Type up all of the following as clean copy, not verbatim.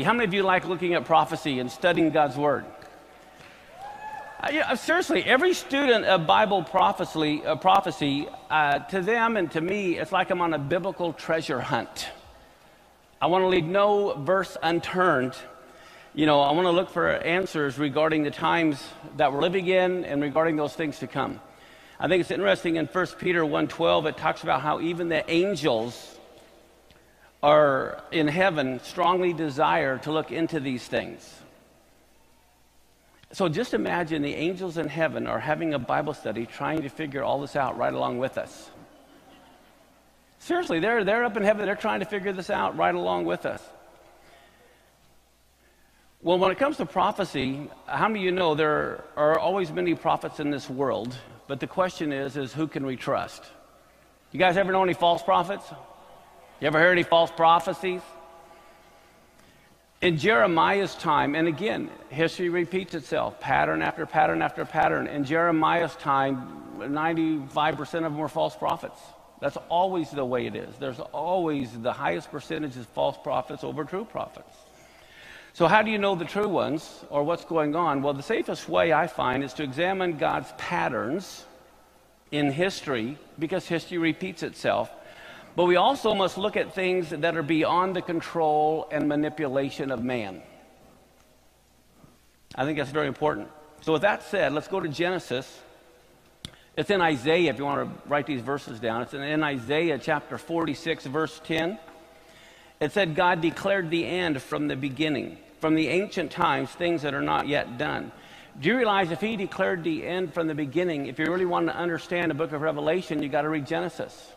How many of you like looking at prophecy and studying God's Word? Seriously, every student of Bible prophecy, to them and to me, it's like I'm on a biblical treasure hunt. I want to leave no verse unturned. I want to look for answers regarding the times that we're living in and regarding those things to come. I think it's interesting in 1 Peter 1:12, it talks about how even the angels are in heaven strongly desire to look into these things. So just imagine the angels in heaven are having a Bible study trying to figure all this out right along with us. Seriously, they're up in heaven, they're trying to figure this out right along with us. Well, when it comes to prophecy, how many of you know there are always many prophets in this world, but the question is who can we trust? You guys ever know any false prophets? You ever heard any false prophecies? In Jeremiah's time, and again, history repeats itself, pattern after pattern after pattern. In Jeremiah's time, 95% of them were false prophets. That's always the way it is. There's always the highest percentage of false prophets over true prophets. So how do you know the true ones or what's going on? Well, the safest way I find is to examine God's patterns in history, because history repeats itself. But we also must look at things that are beyond the control and manipulation of man. I think that's very important. So with that said, let's go to Genesis. It's in Isaiah, if you want to write these verses down. It's in Isaiah chapter 46, verse 10. It said, God declared the end from the beginning, from the ancient times, things that are not yet done. Do you realize if he declared the end from the beginning, if you really want to understand the book of Revelation, you got to read Genesis.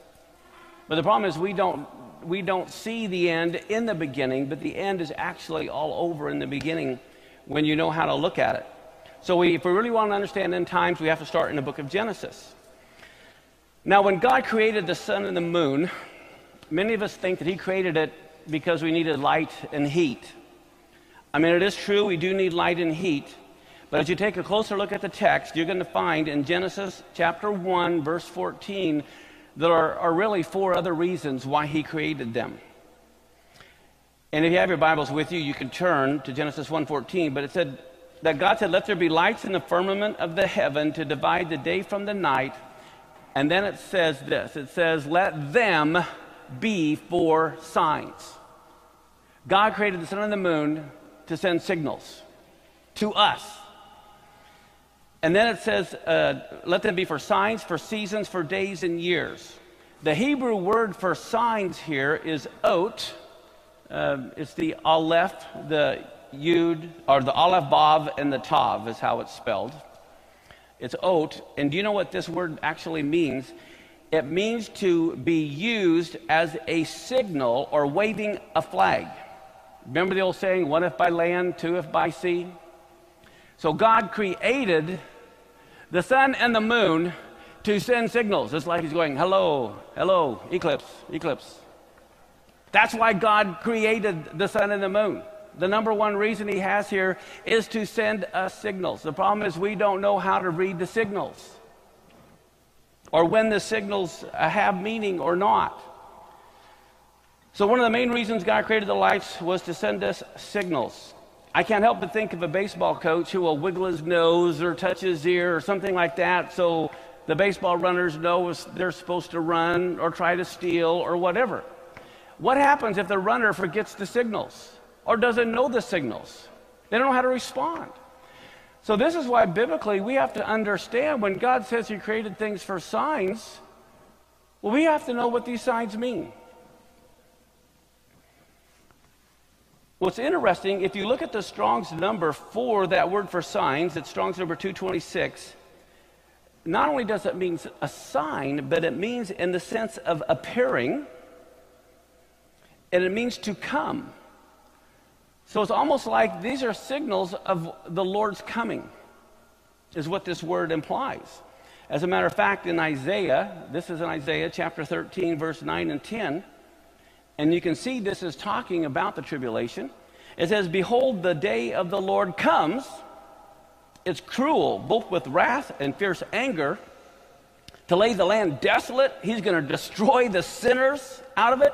But the problem is we don't see the end in the beginning, but the end is actually all over in the beginning when you know how to look at it. So if we really want to understand end times, we have to start in the book of Genesis. Now, when God created the sun and the moon, many of us think that he created it because we needed light and heat. I mean, it is true, we do need light and heat. But as you take a closer look at the text, you're going to find in Genesis chapter 1, verse 14, there are really four other reasons why he created them. And if you have your Bibles with you, you can turn to Genesis 1:14. But it said that God said, let there be lights in the firmament of the heaven to divide the day from the night. And then it says this. It says, let them be for signs. God created the sun and the moon to send signals to us. And then it says, let them be for signs, for seasons, for days and years. The Hebrew word for signs here is ot. It's the aleph, the yud, or the aleph, vav, and the tav is how it's spelled. It's ot. And do you know what this word actually means? It means to be used as a signal or waving a flag. Remember the old saying, one if by land, two if by sea? So God created the sun and the moon to send signals. It's like he's going, hello, hello, eclipse, eclipse. That's why God created the sun and the moon. The number one reason he has here is to send us signals. The problem is we don't know how to read the signals, or when the signals have meaning or not. So one of the main reasons God created the lights was to send us signals. I can't help but think of a baseball coach who will wiggle his nose or touch his ear or something like that so the baseball runners know they're supposed to run or try to steal or whatever. What happens if the runner forgets the signals or doesn't know the signals? They don't know how to respond. So this is why biblically we have to understand when God says he created things for signs, well, we have to know what these signs mean. What's interesting, if you look at the Strong's number for that word for signs, it's Strong's number 226, not only does it mean a sign, but it means in the sense of appearing, and it means to come. So it's almost like these are signals of the Lord's coming, is what this word implies. As a matter of fact, in Isaiah, this is in Isaiah chapter 13, verse 9 and 10, and you can see this is talking about the tribulation. It says, behold, the day of the Lord comes. It's cruel, both with wrath and fierce anger, to lay the land desolate. He's going to destroy the sinners out of it.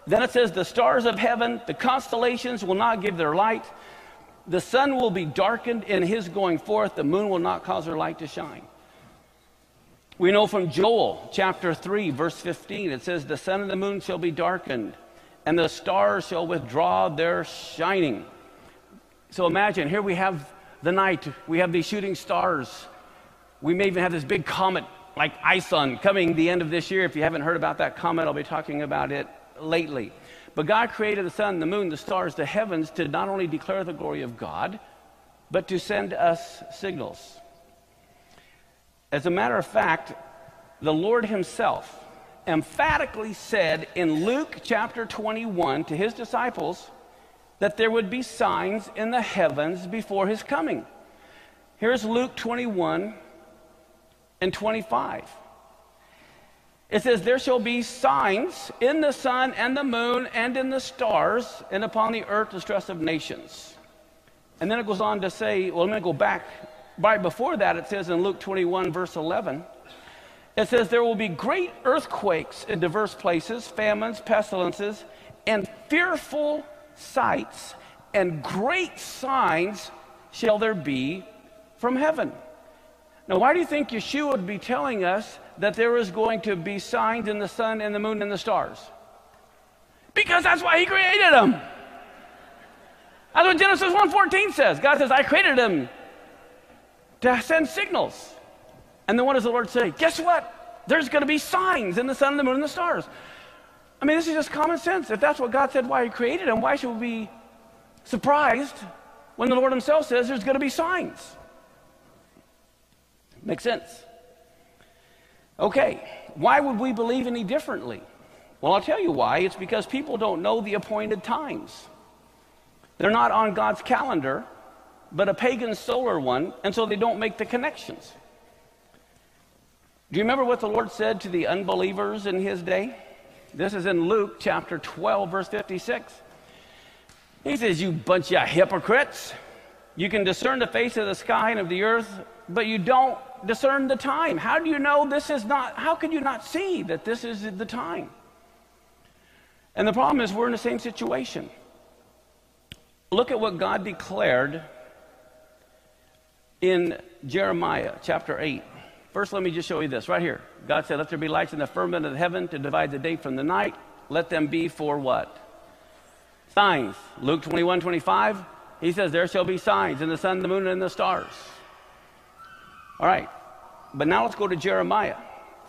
Then it says, the stars of heaven, the constellations will not give their light. The sun will be darkened in his going forth. The moon will not cause her light to shine. We know from Joel chapter 3, verse 15, it says, the sun and the moon shall be darkened, and the stars shall withdraw their shining. So imagine, here we have the night. We have these shooting stars. We may even have this big comet like Ison coming the end of this year. If you haven't heard about that comet, I'll be talking about it lately. But God created the sun, the moon, the stars, the heavens to not only declare the glory of God, but to send us signals. As a matter of fact, the Lord himself emphatically said in Luke chapter 21 to his disciples that there would be signs in the heavens before his coming. Here's Luke 21 and 25. It says, there shall be signs in the sun and the moon and in the stars, and upon the earth the distress of nations. And then it goes on to say, well, I'm going to go back. Right before that, it says in Luke 21, verse 11, it says, there will be great earthquakes in diverse places, famines, pestilences, and fearful sights, and great signs shall there be from heaven. Now, why do you think Yeshua would be telling us that there is going to be signs in the sun and the moon and the stars? Because that's why he created them. That's what Genesis 1:14 says. God says, I created them to send signals. And then what does the Lord say? Guess what? There's going to be signs in the sun, the moon, and the stars. I mean, this is just common sense. If that's what God said why he created them, why should we be surprised when the Lord himself says there's going to be signs? Makes sense. Okay, why would we believe any differently? Well, I'll tell you why. It's because people don't know the appointed times. They're not on God's calendar, but a pagan solar one, and so they don't make the connections. Do you remember what the Lord said to the unbelievers in his day? This is in Luke chapter 12, verse 56. He says, you bunch of hypocrites. You can discern the face of the sky and of the earth, but you don't discern the time. How do you know this is not, how can you not see that this is the time? And the problem is we're in the same situation. Look at what God declared in Jeremiah chapter 8. First, let me just show you this right here. God said, let there be lights in the firmament of heaven to divide the day from the night. Let them be for what? Signs. Luke 21:25. He says, there shall be signs in the sun, the moon, and the stars. All right. But now let's go to Jeremiah.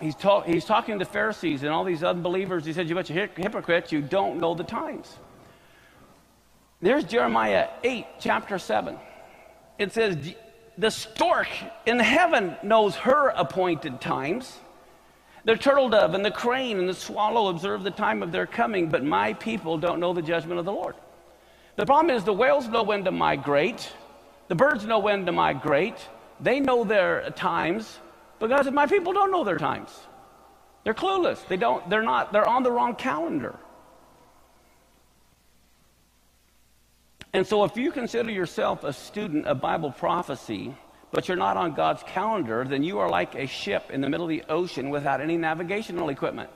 He's talking to the Pharisees and all these unbelievers. He said, you bunch of hypocrites, you don't know the times. There's Jeremiah 8, chapter 7. It says, the stork in heaven knows her appointed times. The turtle dove and the crane and the swallow observe the time of their coming, but my people don't know the judgment of the Lord. The problem is the whales know when to migrate. The birds know when to migrate. They know their times. But God said, my people don't know their times. They're clueless. They're on the wrong calendar. And so if you consider yourself a student of Bible prophecy, but you're not on God's calendar, then you are like a ship in the middle of the ocean without any navigational equipment.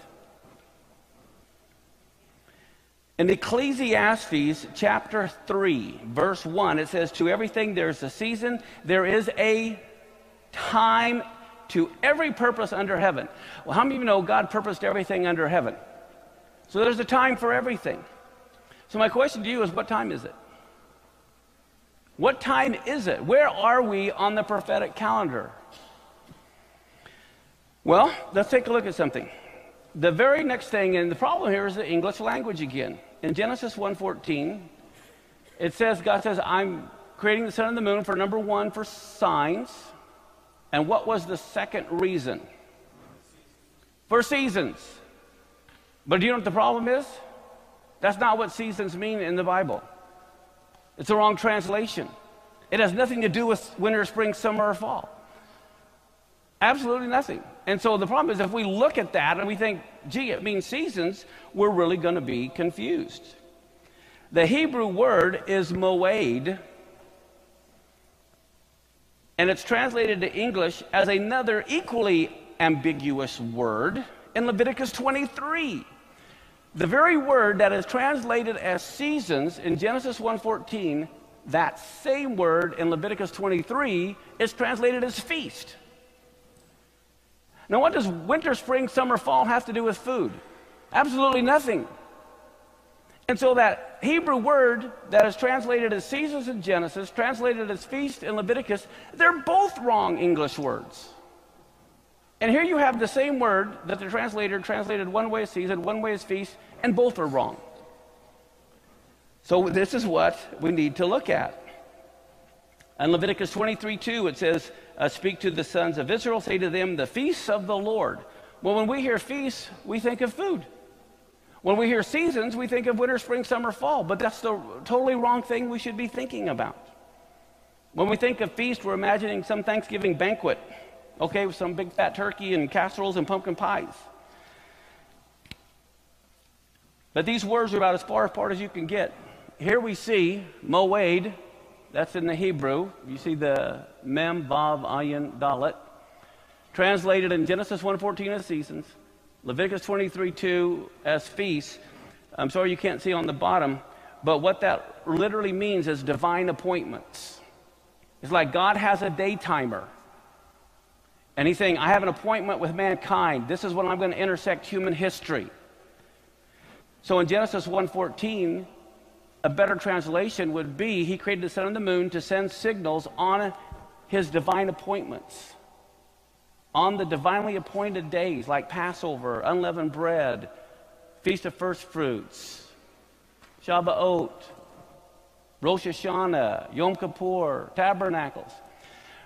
In Ecclesiastes chapter 3, verse 1, it says, to everything there's a season, there is a time to every purpose under heaven. Well, how many of you know God purposed everything under heaven? So there's a time for everything. So my question to you is, what time is it? What time is it? Where are we on the prophetic calendar? Well, let's take a look at something. The very next thing, and the problem here is the English language again. In Genesis 1:14, it says, God says, I'm creating the sun and the moon for number one, for signs. And what was the second reason? For seasons. But do you know what the problem is? That's not what seasons mean in the Bible. It's the wrong translation. It has nothing to do with winter, spring, summer, or fall. Absolutely nothing. And so the problem is if we look at that and we think, gee, it means seasons, we're really going to be confused. The Hebrew word is moed, and it's translated to English as another equally ambiguous word in Leviticus 23. The very word that is translated as seasons in Genesis 1:14, that same word in Leviticus 23 is translated as feast. Now, what does winter, spring, summer, fall have to do with food? Absolutely nothing. And so that Hebrew word that is translated as seasons in Genesis, translated as feast in Leviticus, they're both wrong English words. And here you have the same word that the translator translated one way as season, one way as feast, and both are wrong. So this is what we need to look at. In Leviticus 23:2, it says, speak to the sons of Israel, say to them, the feasts of the Lord. Well, when we hear feasts, we think of food. When we hear seasons, we think of winter, spring, summer, fall. But that's the totally wrong thing we should be thinking about. When we think of feast, we're imagining some Thanksgiving banquet, okay, with some big fat turkey and casseroles and pumpkin pies. But these words are about as far apart as you can get. Here we see moed, that's in the Hebrew. You see the mem, vav, ayin, dalet. Translated in Genesis 1:14 as seasons, Leviticus 23:2 as feasts. I'm sorry you can't see on the bottom, but what that literally means is divine appointments. It's like God has a day timer. And he's saying, I have an appointment with mankind. This is when I'm going to intersect human history. So in Genesis 1:14, a better translation would be, he created the sun and the moon to send signals on his divine appointments. On the divinely appointed days like Passover, unleavened bread, Feast of First Fruits, Shabbatot, Rosh Hashanah, Yom Kippur, Tabernacles.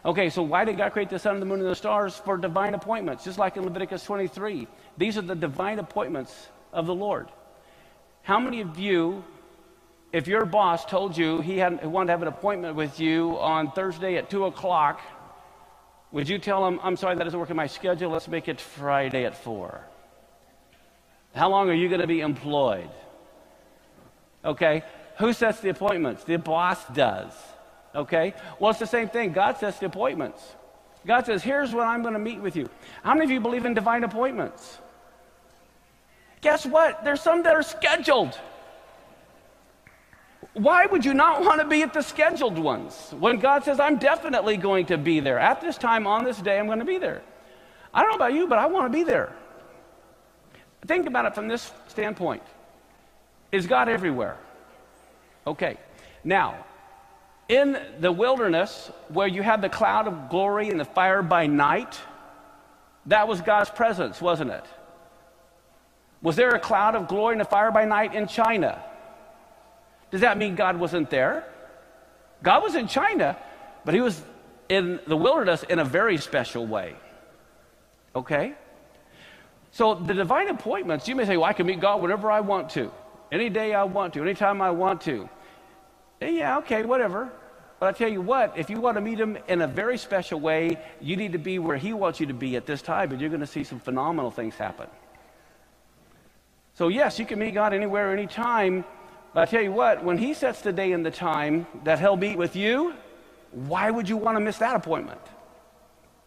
Okay, so why did God create the sun, the moon, and the stars? For divine appointments, just like in Leviticus 23. These are the divine appointments of the Lord. How many of you, if your boss told you he wanted to have an appointment with you on Thursday at 2 o'clock, would you tell him, I'm sorry, that doesn't work in my schedule, let's make it Friday at 4? How long are you going to be employed? Okay, who sets the appointments? The boss does. Okay, well, it's the same thing. God sets the appointments. God says, here's when I'm going to meet with you. How many of you believe in divine appointments? Guess what? There's some that are scheduled. Why would you not want to be at the scheduled ones? When God says, I'm definitely going to be there. At this time, on this day, I'm going to be there. I don't know about you, but I want to be there. Think about it from this standpoint. Is God everywhere? Okay. Now, in the wilderness, where you had the cloud of glory and the fire by night, that was God's presence, wasn't it? Was there a cloud of glory and a fire by night in China? Does that mean God wasn't there? God was in China, but he was in the wilderness in a very special way. Okay? So the divine appointments, you may say, well, I can meet God whenever I want to, any day I want to, anytime I want to. Yeah, okay, whatever. But I tell you what, if you want to meet him in a very special way, you need to be where he wants you to be at this time, and you're going to see some phenomenal things happen. So yes, you can meet God anywhere, anytime, but I tell you what, when he sets the day and the time that he'll meet with you, why would you want to miss that appointment?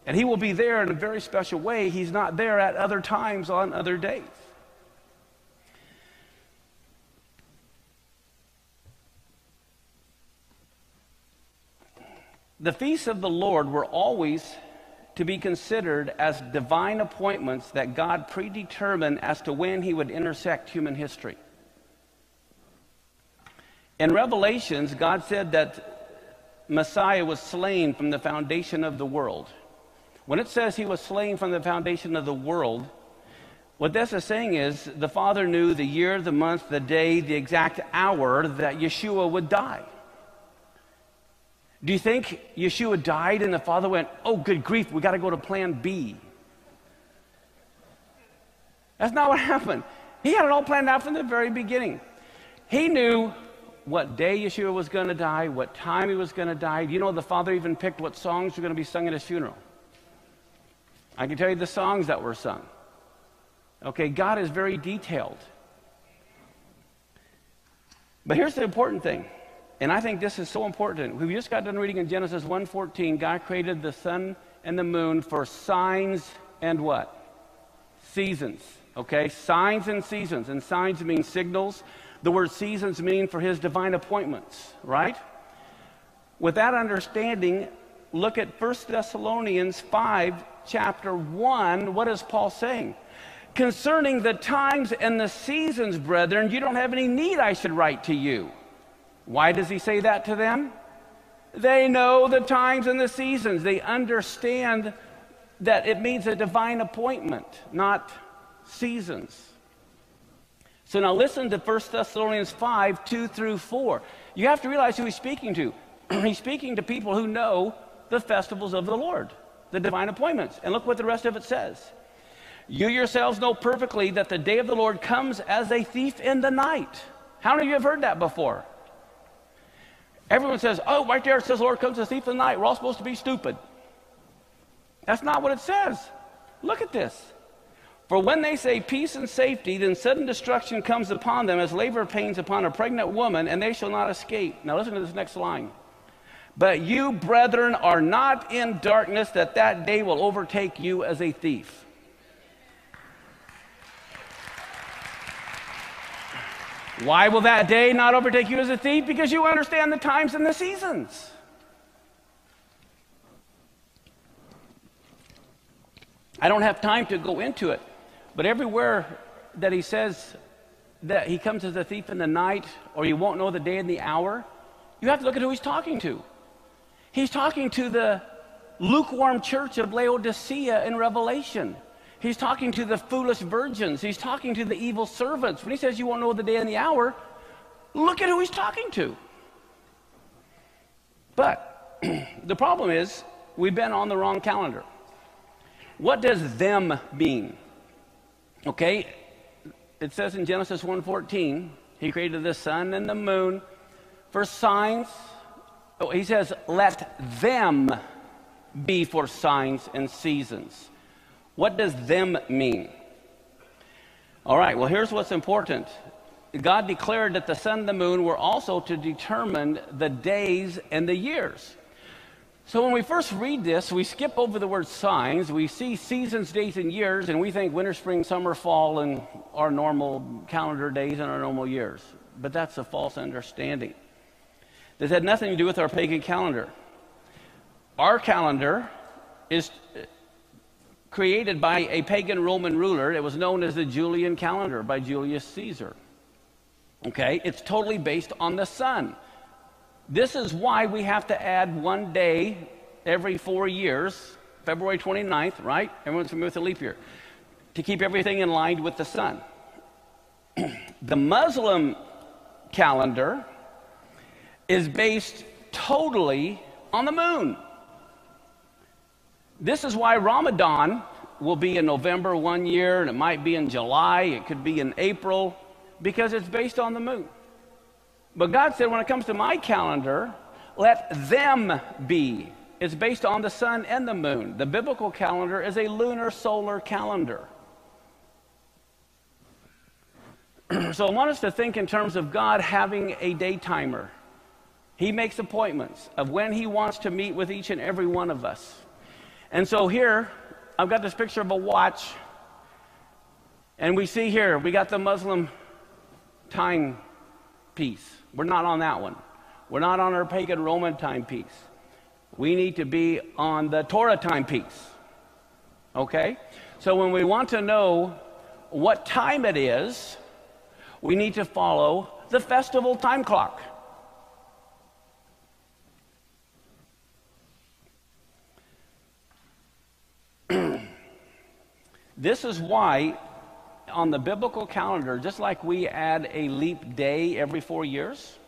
And he will be there in a very special way. He's not there at other times on other days. The feasts of the Lord were always to be considered as divine appointments that God predetermined as to when he would intersect human history. In Revelations, God said that Messiah was slain from the foundation of the world. When it says he was slain from the foundation of the world, what this is saying is the Father knew the year, the month, the day, the exact hour that Yeshua would die. Do you think Yeshua died and the Father went, oh, good grief, we got to go to plan B? That's not what happened. He had it all planned out from the very beginning. He knew what day Yeshua was going to die, what time he was going to die. You know, the Father even picked what songs were going to be sung at his funeral. I can tell you the songs that were sung. Okay, God is very detailed. But here's the important thing. And I think this is so important. We just got done reading in Genesis 1:14, God created the sun and the moon for signs and what? Seasons. Okay, signs and seasons. And signs mean signals. The word seasons mean for his divine appointments, right? With that understanding, look at 1 Thessalonians 5, chapter 1. What is Paul saying? Concerning the times and the seasons, brethren, you don't have any need I should write to you. Why does he say that to them? They know the times and the seasons. They understand that it means a divine appointment, not seasons. So now listen to 1 Thessalonians 5, 2 through 4. You have to realize who he's speaking to. He's speaking to people who know the festivals of the Lord, the divine appointments. And look what the rest of it says. You yourselves know perfectly that the day of the Lord comes as a thief in the night. How many of you have heard that before? Everyone says, oh, right there it says the Lord comes as a thief in the night. We're all supposed to be stupid. That's not what it says. Look at this. For when they say peace and safety, then sudden destruction comes upon them as labor pains upon a pregnant woman, and they shall not escape. Now listen to this next line. But you, brethren, are not in darkness, that day will overtake you as a thief. Why will that day not overtake you as a thief? Because you understand the times and the seasons. I don't have time to go into it, but everywhere that he says that he comes as a thief in the night, or you won't know the day and the hour, you have to look at who he's talking to. He's talking to the lukewarm church of Laodicea in Revelation. He's talking to the foolish virgins. He's talking to the evil servants. When he says you won't know the day and the hour, look at who he's talking to. But the problem is we've been on the wrong calendar. What does them mean? Okay, it says in Genesis 1:14, he created the sun and the moon for signs. Oh, he says, let them be for signs and seasons. What does them mean? All right, well, here's what's important. God declared that the sun and the moon were also to determine the days and the years. So when we first read this, we skip over the word signs. We see seasons, days, and years, and we think winter, spring, summer, fall, and our normal calendar days and our normal years. But that's a false understanding. This had nothing to do with our pagan calendar. Our calendar is created by a pagan Roman ruler. It was known as the Julian calendar by Julius Caesar. Okay, it's totally based on the sun. This is why we have to add one day every 4 years, February 29th, right? Everyone's familiar with the leap year, to keep everything in line with the sun. The Muslim calendar is based totally on the moon. This is why Ramadan will be in November one year, and it might be in July, it could be in April, because it's based on the moon. But God said, when it comes to my calendar, let them be. It's based on the sun and the moon. The biblical calendar is a lunar solar calendar. So I want us to think in terms of God having a day timer. He makes appointments of when he wants to meet with each and every one of us. And so here, I've got this picture of a watch. And we see here, we got the Muslim timepiece. We're not on that one. We're not on our pagan Roman timepiece. We need to be on the Torah timepiece. Okay? So when we want to know what time it is, we need to follow the festival time clock. This is why on the biblical calendar, just like we add a leap day every 4 years,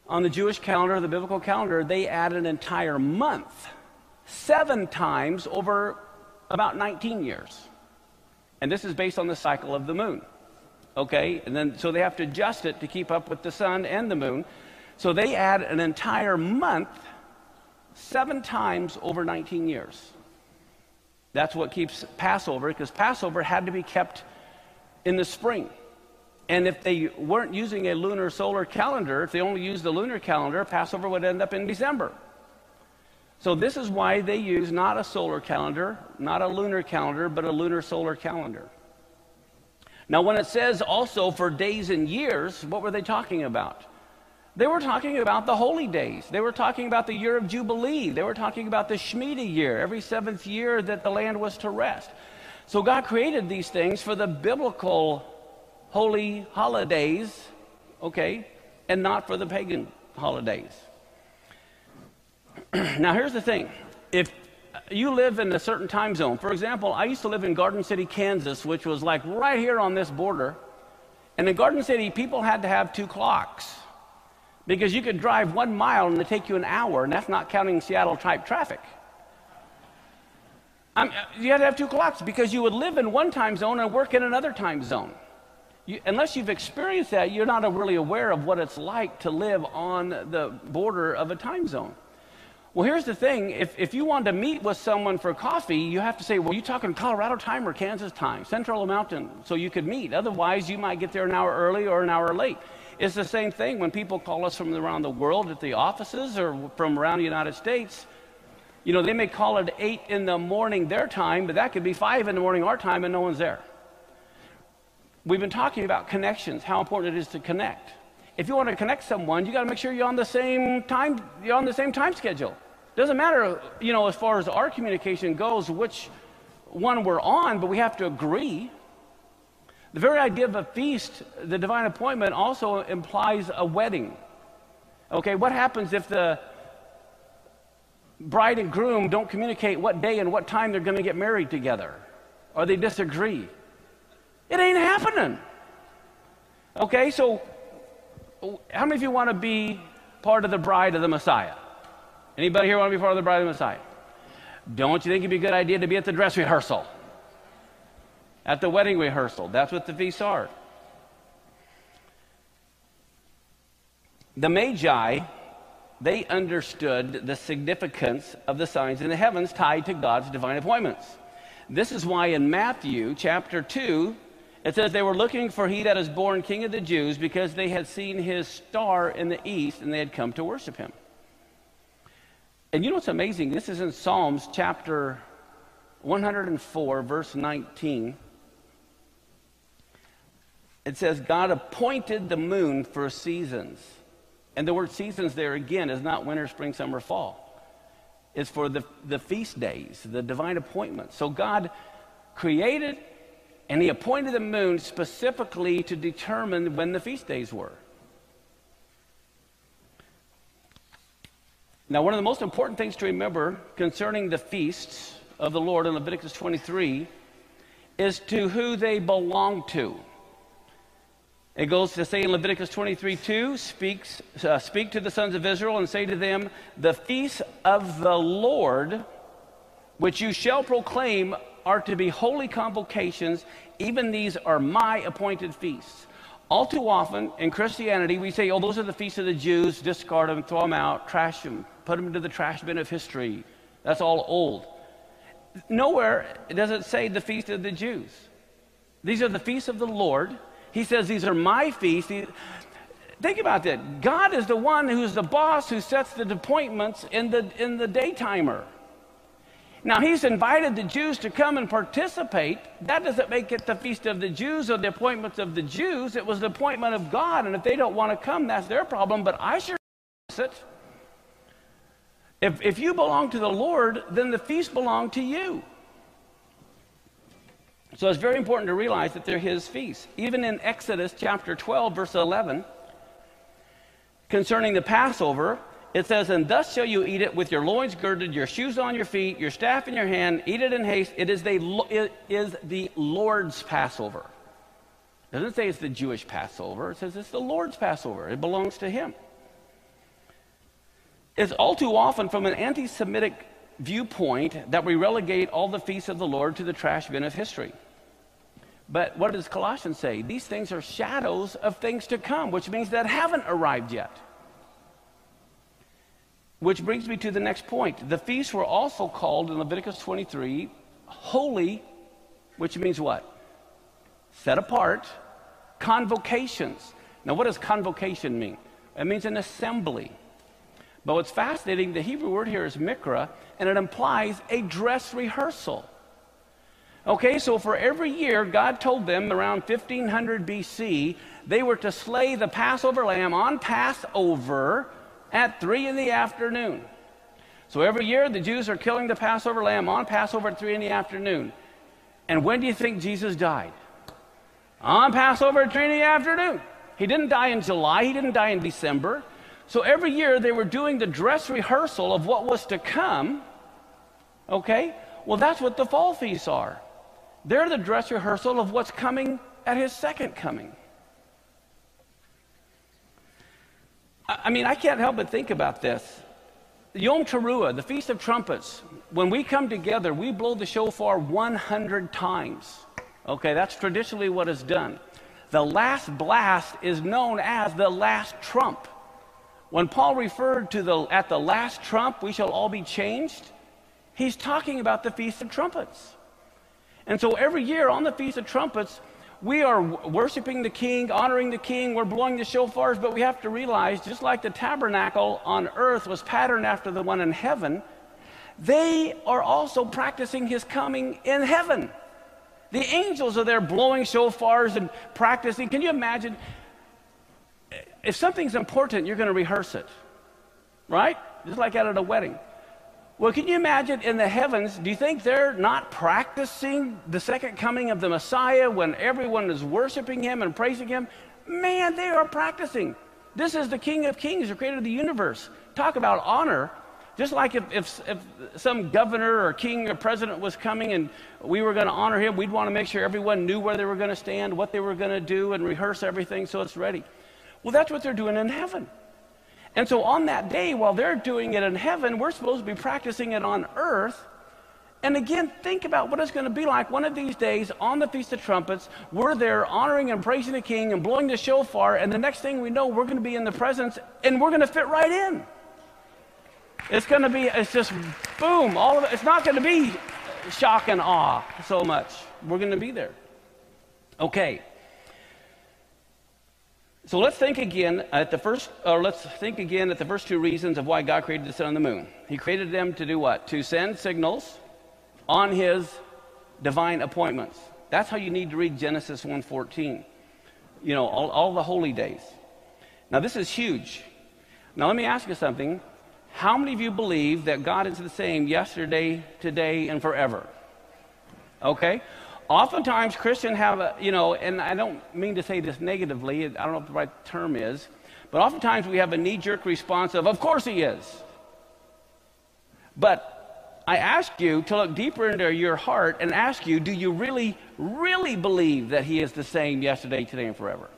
on the Jewish calendar, the biblical calendar, they add an entire month 7 times over about 19 years. And this is based on the cycle of the moon. Okay? And then so they have to adjust it to keep up with the sun and the moon. So they add an entire month 7 times over 19 years. That's what keeps Passover, because Passover had to be kept in the spring. And if they weren't using a lunar solar calendar, if they only used the lunar calendar, Passover would end up in December. So this is why they use not a solar calendar, not a lunar calendar, but a lunar solar calendar. Now, when it says also for days and years, what were they talking about? They were talking about the holy days. They were talking about the year of Jubilee. They were talking about the Shemitah year, every 7th year that the land was to rest. So God created these things for the biblical holy holidays, okay, and not for the pagan holidays. Now, here's the thing. If you live in a certain time zone, for example, I used to live in Garden City, Kansas, which was like right here on this border. And in Garden City, people had to have 2 clocks because you could drive 1 mile and it'd take you an hour, and that's not counting Seattle-type traffic. You had to have 2 clocks because you would live in one time zone and work in another time zone. Unless you've experienced that, you're not really aware of what it's like to live on the border of a time zone. Well, here's the thing. If you want to meet with someone for coffee, you have to say, well, you talking Colorado time or Kansas time, Central or Mountain, so you could meet. Otherwise, you might get there an hour early or an hour late. It's the same thing when people call us from around the world at the offices or from around the United States. You know, they may call it 8 in the morning their time, but that could be 5 in the morning our time and no one's there. We've been talking about connections, how important it is to connect. If you want to connect someone, you got to make sure you're on the same time, schedule. Doesn't matter, you know, as far as our communication goes, which one we're on, but we have to agree. The very idea of a feast, the divine appointment, also implies a wedding. Okay, what happens if the bride and groom don't communicate what day and what time they're going to get married together, or they disagree? It ain't happening. Okay, so how many of you want to be part of the bride of the Messiah? Anybody here want to be part of the bride of the Messiah? Don't you think it'd be a good idea to be at the dress rehearsal? At the wedding rehearsal. That's what the feasts are. The Magi, they understood the significance of the signs in the heavens tied to God's divine appointments. This is why in Matthew chapter 2, it says they were looking for he that is born King of the Jews because they had seen his star in the east and they had come to worship him. And you know what's amazing? This is in Psalms chapter 104, verse 19. It says, God appointed the moon for seasons. And the word seasons there again is not winter, spring, summer, fall. It's for the feast days, the divine appointments. So God created and he appointed the moon specifically to determine when the feast days were. Now, one of the most important things to remember concerning the feasts of the Lord in Leviticus 23 is to who they belong to. It goes to say in Leviticus 23:2, speak to the sons of Israel and say to them, the feasts of the Lord, which you shall proclaim, are to be holy convocations. Even these are my appointed feasts. All too often in Christianity, we say, oh, those are the feasts of the Jews, discard them, throw them out, trash them, put them into the trash bin of history. That's all old. Nowhere does it say the feast of the Jews. These are the feasts of the Lord. He says these are my feasts. Think about that. God is the one who's the boss who sets the appointments in the day timer. Now, he's invited the Jews to come and participate. That doesn't make it the feast of the Jews or the appointments of the Jews. It was the appointment of God, and if they don't want to come, that's their problem, but I sure it. If you belong to the Lord, then the feast belong to you. So it's very important to realize that they're his feasts. Even in Exodus chapter 12, verse 11, concerning the Passover, it says, and thus shall you eat it with your loins girded, your shoes on your feet, your staff in your hand, eat it in haste. It is the Lord's Passover. It doesn't say it's the Jewish Passover. It says it's the Lord's Passover. It belongs to him. It's all too often from an anti-Semitic viewpoint that we relegate all the feasts of the Lord to the trash bin of history. But what does Colossians say? These things are shadows of things to come, which means that haven't arrived yet. Which brings me to the next point. The feasts were also called in Leviticus 23 holy, which means what? Set apart, convocations. Now, what does convocation mean? It means an assembly. But what's fascinating, the Hebrew word here is mikra, and it implies a dress rehearsal. Okay, so for every year, God told them around 1500 BC, they were to slay the Passover lamb on Passover at 3 in the afternoon. So every year, the Jews are killing the Passover lamb on Passover at 3 in the afternoon. And when do you think Jesus died? On Passover at 3 in the afternoon. He didn't die in July. He didn't die in December. So every year, they were doing the dress rehearsal of what was to come. Okay? Well, that's what the fall feasts are. They're the dress rehearsal of what's coming at his second coming. I mean, I can't help but think about this. Yom Teruah, the Feast of Trumpets, when we come together, we blow the shofar 100 times. Okay, that's traditionally what is done. The last blast is known as the last trump. When Paul referred to at the last trump, we shall all be changed, he's talking about the Feast of Trumpets. And so every year on the Feast of Trumpets, we are worshiping the King, honoring the King, we're blowing the shofars, but we have to realize, just like the tabernacle on earth was patterned after the one in heaven, they are also practicing his coming in heaven. The angels are there blowing shofars and practicing. Can you imagine? If something's important, you're going to rehearse it, right? Just like at a wedding. Well, can you imagine in the heavens, do you think they're not practicing the second coming of the Messiah when everyone is worshiping him and praising him? Man, they are practicing. This is the King of Kings who created the universe. Talk about honor. Just like if some governor or king or president was coming and we were going to honor him, we'd want to make sure everyone knew where they were going to stand, what they were going to do, and rehearse everything so it's ready. Well, that's what they're doing in heaven. And so on that day, while they're doing it in heaven, we're supposed to be practicing it on earth. And again, think about what it's going to be like one of these days on the Feast of Trumpets. We're there honoring and praising the King and blowing the shofar, and the next thing we know, we're going to be in the presence, and we're going to fit right in. It's just boom, all of it. It's not going to be shock and awe so much. We're going to be there. Okay. So let's think again at the first two reasons of why God created the sun and the moon. He created them to do what? To send signals on his divine appointments. That's how you need to read Genesis 1:14. You know, all the holy days. Now this is huge. Now let me ask you something. How many of you believe that God is the same yesterday, today, and forever? Okay? Oftentimes Christians have and I don't mean to say this negatively, I don't know what the right term is, but oftentimes we have a knee-jerk response of course he is. But I ask you to look deeper into your heart and ask you, do you really, really believe that he is the same yesterday, today, and forever?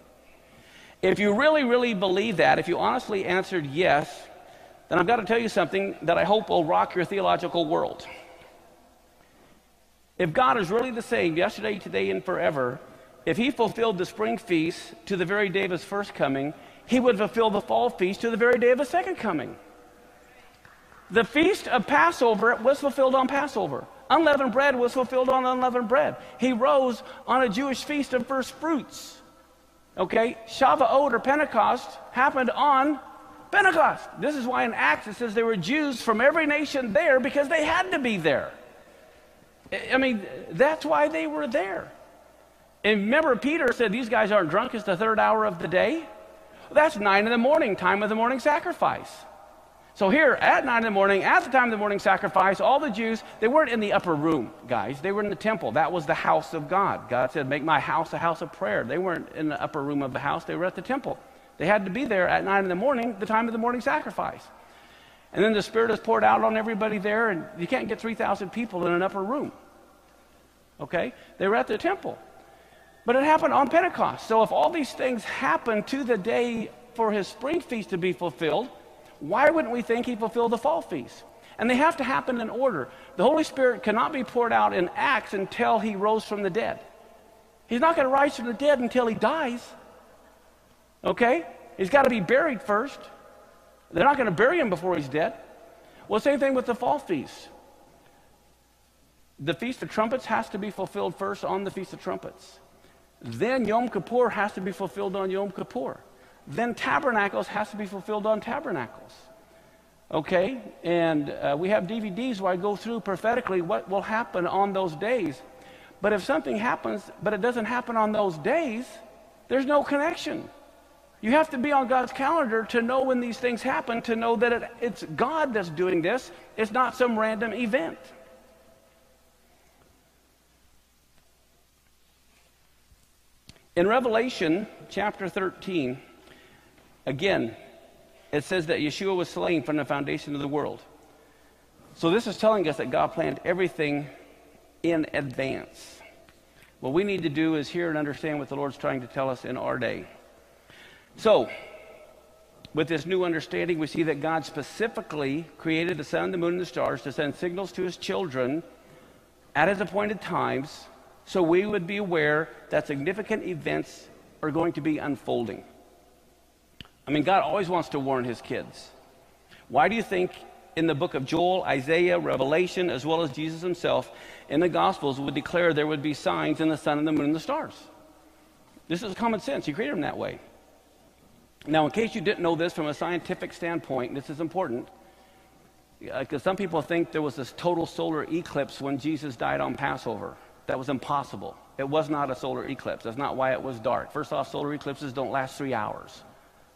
If you really, really believe that, if you honestly answered yes, then I've got to tell you something that I hope will rock your theological world. If God is really the same yesterday, today, and forever, if he fulfilled the spring feast to the very day of his first coming, he would fulfill the fall feast to the very day of his second coming. The feast of Passover was fulfilled on Passover. Unleavened bread was fulfilled on unleavened bread. He rose on a Jewish feast of first fruits. Okay? Shavuot or Pentecost happened on Pentecost. This is why in Acts it says there were Jews from every nation there because they had to be there. I mean, that's why they were there. And remember, Peter said, these guys aren't drunk. It's the third hour of the day. Well, that's 9 in the morning, time of the morning sacrifice. So here, at 9 in the morning, at the time of the morning sacrifice, all the Jews, they weren't in the upper room, guys. They were in the temple. That was the house of God. God said, make my house a house of prayer. They weren't in the upper room of the house. They were at the temple. They had to be there at 9 in the morning, the time of the morning sacrifice. And then the Spirit is poured out on everybody there, and you can't get 3,000 people in an upper room. Okay? They were at the temple. But it happened on Pentecost. So if all these things happened to the day for his spring feast to be fulfilled, why wouldn't we think he fulfilled the fall feast? And they have to happen in order. The Holy Spirit cannot be poured out in Acts until he rose from the dead. He's not going to rise from the dead until he dies. Okay? He's got to be buried first. They're not going to bury him before he's dead. Well, same thing with the fall feast. The Feast of Trumpets has to be fulfilled first on the Feast of Trumpets. Then Yom Kippur has to be fulfilled on Yom Kippur. Then Tabernacles has to be fulfilled on Tabernacles. Okay? And we have DVDs where I go through prophetically what will happen on those days. But if something happens, but it doesn't happen on those days, there's no connection. You have to be on God's calendar to know when these things happen, to know that it's God that's doing this. It's not some random event. In Revelation chapter 13, again, it says that Yeshua was slain from the foundation of the world. So this is telling us that God planned everything in advance. What we need to do is hear and understand what the Lord's trying to tell us in our day. So, with this new understanding, we see that God specifically created the sun, the moon, and the stars to send signals to his children at his appointed times, so we would be aware that significant events are going to be unfolding. I mean, God always wants to warn his kids. Why do you think in the book of Joel, Isaiah, Revelation, as well as Jesus himself in the Gospels would declare there would be signs in the sun and the moon and the stars? This is common sense. He created them that way. Now, in case you didn't know this from a scientific standpoint, this is important, because some people think there was this total solar eclipse when Jesus died on Passover. That was impossible. It was not a solar eclipse. That's not why it was dark. First off, solar eclipses don't last 3 hours,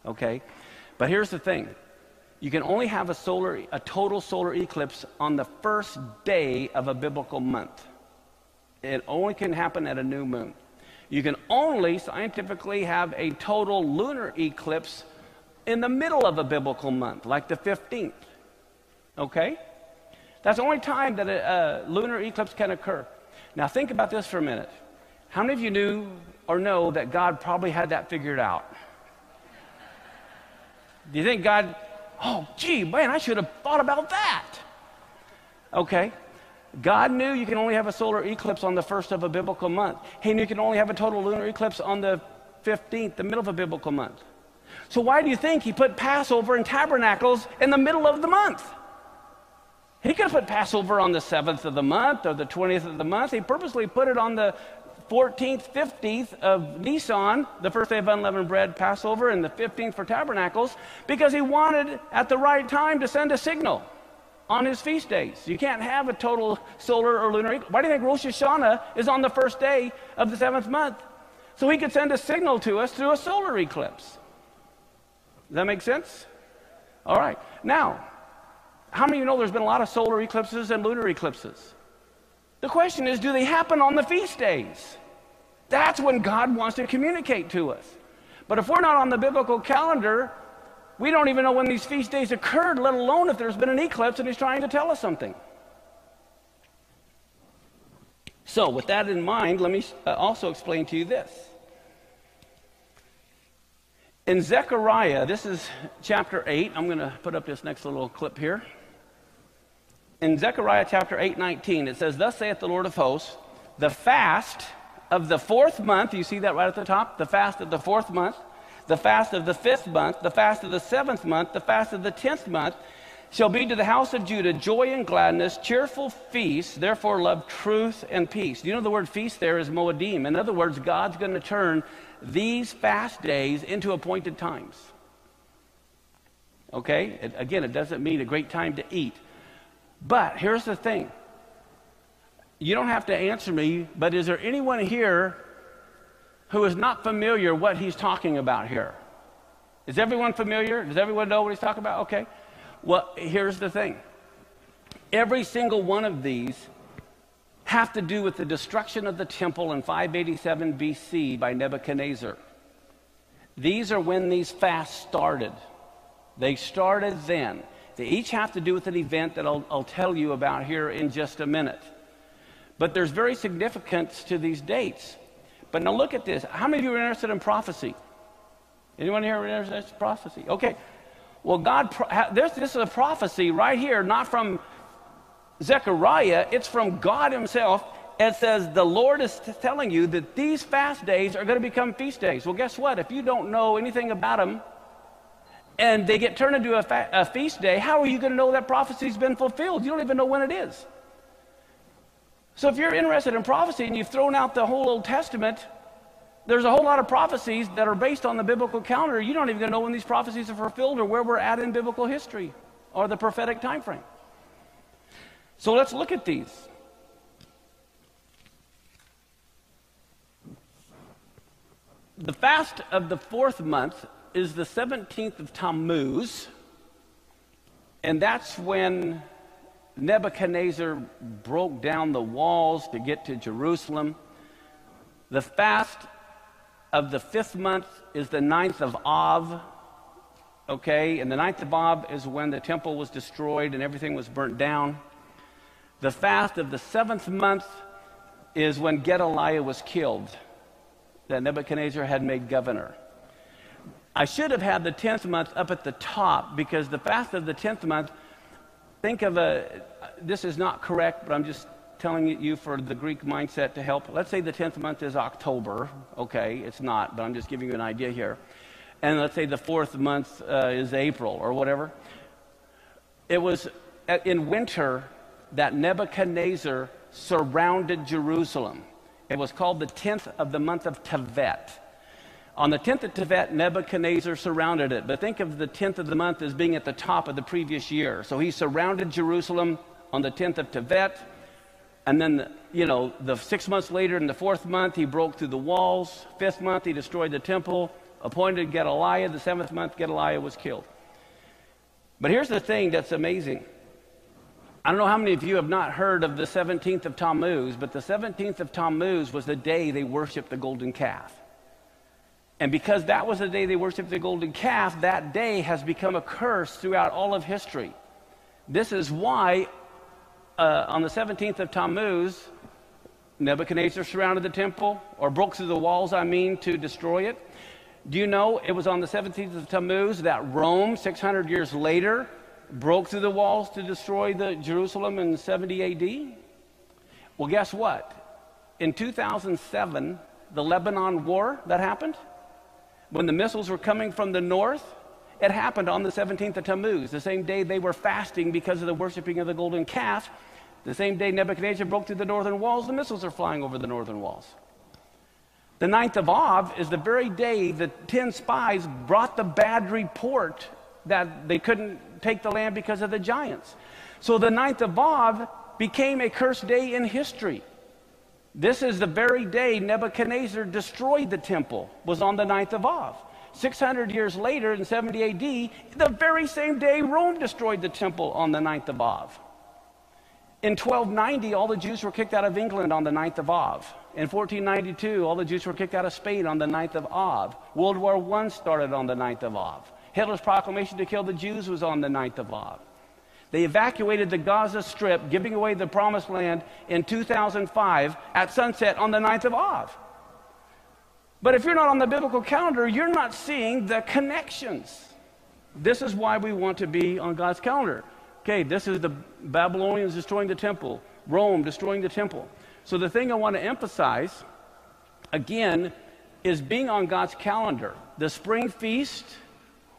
okay? But here's the thing. You can only have a total solar eclipse on the first day of a biblical month. It only can happen at a new moon. You can only scientifically have a total lunar eclipse in the middle of a biblical month, like the 15th. Okay? That's the only time that a lunar eclipse can occur. Now think about this for a minute. How many of you knew or know that God probably had that figured out? Do you think God, oh, gee, man, I should have thought about that? Okay. God knew you can only have a solar eclipse on the first of a biblical month. He knew you can only have a total lunar eclipse on the 15th, the middle of a biblical month. So why do you think he put Passover and Tabernacles in the middle of the month? He could have put Passover on the 7th of the month or the 20th of the month. He purposely put it on the 14th, 15th of Nisan, the first day of unleavened bread, Passover, and the 15th for Tabernacles, because he wanted at the right time to send a signal on his feast days. You can't have a total solar or lunar eclipse. Why do you think Rosh Hashanah is on the first day of the 7th month? So he could send a signal to us through a solar eclipse. Does that make sense? All right. Now, how many of you know there's been a lot of solar eclipses and lunar eclipses? The question is, do they happen on the feast days? That's when God wants to communicate to us. But if we're not on the biblical calendar, we don't even know when these feast days occurred, let alone if there's been an eclipse and he's trying to tell us something. So with that in mind, let me also explain to you this. In Zechariah, this is chapter 8. I'm going to put up this next little clip here. In Zechariah chapter 8:19, it says, "Thus saith the Lord of hosts, the fast of the 4th month," you see that right at the top, the fast of the 4th month, the fast of the 5th month, the fast of the 7th month, the fast of the 10th month, shall be to the house of Judah joy and gladness, cheerful feasts, therefore love truth and peace. You know the word feast there is moedim. In other words, God's going to turn these fast days into appointed times. Okay? Again, it doesn't mean a great time to eat. But here's the thing. You don't have to answer me, but is there anyone here who is not familiar what he's talking about here? Is everyone familiar? Does everyone know what he's talking about? Okay. Well, here's the thing. Every single one of these have to do with the destruction of the temple in 587 BC by Nebuchadnezzar. These are when these fasts started. They started then. They each have to do with an event that I'll tell you about here in just a minute. But there's very significance to these dates. But now look at this. How many of you are interested in prophecy? Anyone here interested in prophecy? Okay. Well, this is a prophecy right here, not from Zechariah. It's from God himself. It says the Lord is telling you that these fast days are going to become feast days. Well, guess what? If you don't know anything about them and they get turned into a feast day, how are you going to know that prophecy's been fulfilled? You don't even know when it is. So if you're interested in prophecy and you've thrown out the whole Old Testament, there's a whole lot of prophecies that are based on the biblical calendar. You don't even know when these prophecies are fulfilled or where we're at in biblical history or the prophetic time frame. So let's look at these. The fast of the 4th month is the 17th of Tammuz, and that's when Nebuchadnezzar broke down the walls to get to Jerusalem. The fast of the 5th month is the 9th of Av, okay? And the 9th of Av is when the temple was destroyed and everything was burnt down. The fast of the 7th month is when Gedaliah was killed, that Nebuchadnezzar had made governor. I should have had the 10th month up at the top, because the fast of the 10th month, think of this is not correct, but I'm just telling you for the Greek mindset to help. Let's say the 10th month is October. Okay, it's not, but I'm just giving you an idea here. And let's say the 4th month is April or whatever. It was in winter that Nebuchadnezzar surrounded Jerusalem. It was called the 10th of the month of Tevet. On the 10th of Tevet, Nebuchadnezzar surrounded it. But think of the 10th of the month as being at the top of the previous year. So he surrounded Jerusalem on the 10th of Tevet. And then, the 6 months later, in the 4th month, he broke through the walls. 5th month, he destroyed the temple, appointed Gedaliah. The 7th month, Gedaliah was killed. But here's the thing that's amazing. I don't know how many of you have not heard of the 17th of Tammuz, but the 17th of Tammuz was the day they worshiped the golden calf. And because that was the day they worshiped the golden calf, that day has become a curse throughout all of history. This is why on the 17th of Tammuz, Nebuchadnezzar surrounded the temple, or broke through the walls, to destroy it. Do you know it was on the 17th of Tammuz that Rome, 600 years later, broke through the walls to destroy Jerusalem in 70 AD? Well, guess what? In 2007, the Lebanon War that happened, when the missiles were coming from the north, it happened on the 17th of Tammuz, the same day they were fasting because of the worshiping of the golden calf. The same day Nebuchadnezzar broke through the northern walls, the missiles are flying over the northern walls. The 9th of Av is the very day the 10 spies brought the bad report that they couldn't take the land because of the giants. So the 9th of Av became a cursed day in history. This is the very day Nebuchadnezzar destroyed the temple, was on the 9th of Av. 600 years later, in 70 AD, the very same day Rome destroyed the temple on the 9th of Av. In 1290, all the Jews were kicked out of England on the 9th of Av. In 1492, all the Jews were kicked out of Spain on the 9th of Av. World War I started on the 9th of Av. Hitler's proclamation to kill the Jews was on the 9th of Av. They evacuated the Gaza Strip, giving away the Promised Land in 2005 at sunset on the 9th of Av. But if you're not on the biblical calendar, you're not seeing the connections. This is why we want to be on God's calendar. Okay, this is the Babylonians destroying the temple, Rome destroying the temple. So the thing I want to emphasize, again, is being on God's calendar. The spring feast